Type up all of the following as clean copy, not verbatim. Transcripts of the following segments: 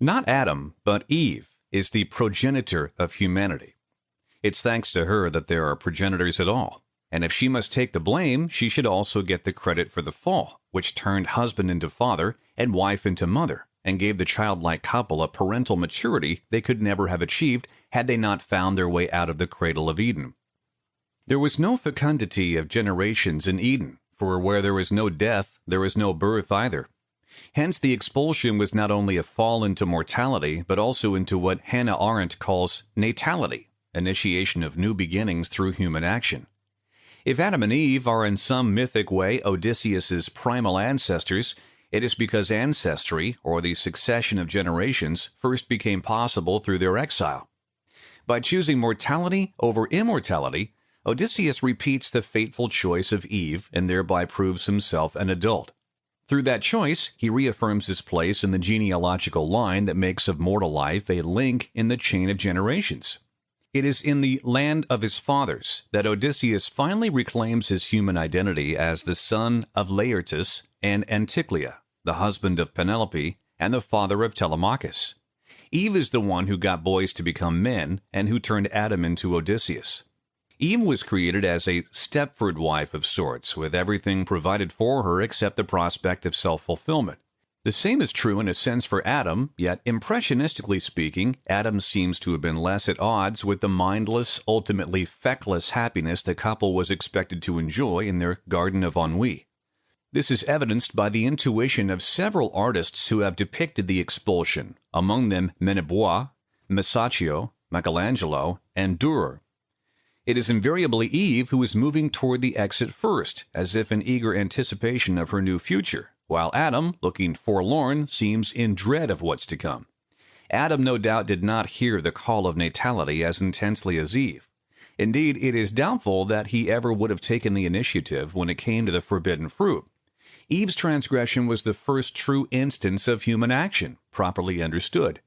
Not Adam, but Eve is the progenitor of humanity. It's thanks to her that there are progenitors at all. And if she must take the blame, she should also get the credit for the fall, which turned husband into father and wife into mother, and gave the childlike couple a parental maturity they could never have achieved had they not found their way out of the cradle of Eden. There was no fecundity of generations in Eden, for where there is no death, there is no birth either. Hence the expulsion was not only a fall into mortality, but also into what Hannah Arendt calls natality, initiation of new beginnings through human action. If Adam and Eve are in some mythic way Odysseus's primal ancestors, it is because ancestry, or the succession of generations, first became possible through their exile. By choosing mortality over immortality, Odysseus repeats the fateful choice of Eve and thereby proves himself an adult. Through that choice, he reaffirms his place in the genealogical line that makes of mortal life a link in the chain of generations. It is in the land of his fathers that Odysseus finally reclaims his human identity as the son of Laertes and Anticlea, the husband of Penelope, and the father of Telemachus. Eve is the one who got boys to become men and who turned Adam into Odysseus. Eve was created as a Stepford wife of sorts, with everything provided for her except the prospect of self-fulfillment. The same is true in a sense for Adam, yet impressionistically speaking, Adam seems to have been less at odds with the mindless, ultimately feckless happiness the couple was expected to enjoy in their garden of ennui. This is evidenced by the intuition of several artists who have depicted the expulsion, among them Menebois, Masaccio, Michelangelo, and Dürer. It is invariably Eve who is moving toward the exit first, as if in eager anticipation of her new future, while Adam, looking forlorn, seems in dread of what's to come. Adam no doubt did not hear the call of natality as intensely as Eve. Indeed, it is doubtful that he ever would have taken the initiative when it came to the forbidden fruit. Eve's transgression was the first true instance of human action, properly understood.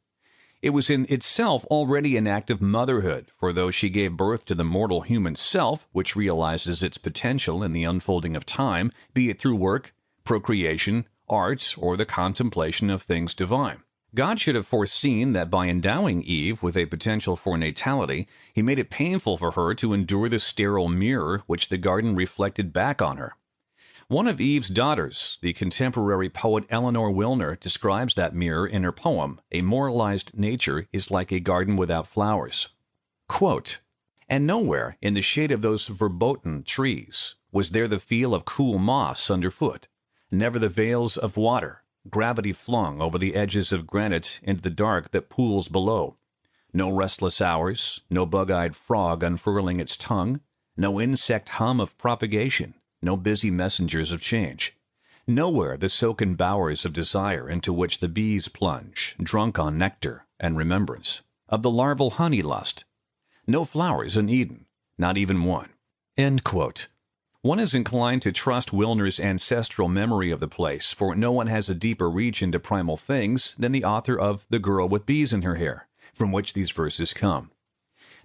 It was in itself already an act of motherhood, for though she gave birth to the mortal human self, which realizes its potential in the unfolding of time, be it through work, procreation, arts, or the contemplation of things divine. God should have foreseen that by endowing Eve with a potential for natality, he made it painful for her to endure the sterile mirror which the garden reflected back on her. One of Eve's daughters, the contemporary poet Eleanor Wilner, describes that mirror in her poem, A Moralized Nature is Like a Garden Without Flowers. Quote, "And nowhere, in the shade of those verboten trees, was there the feel of cool moss underfoot, never the veils of water, gravity flung over the edges of granite into the dark that pools below. No restless hours, no bug-eyed frog unfurling its tongue, no insect hum of propagation, no busy messengers of change. Nowhere the silken bowers of desire into which the bees plunge, drunk on nectar and remembrance of the larval honey lust. No flowers in Eden, not even one." End quote. One is inclined to trust Wilner's ancestral memory of the place, for no one has a deeper reach into primal things than the author of The Girl with Bees in Her Hair, from which these verses come.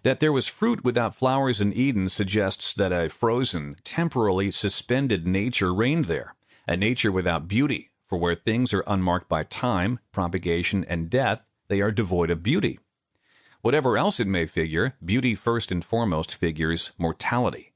That there was fruit without flowers in Eden suggests that a frozen, temporally suspended nature reigned there, a nature without beauty, for where things are unmarked by time, propagation, and death, they are devoid of beauty. Whatever else it may figure, beauty first and foremost figures mortality.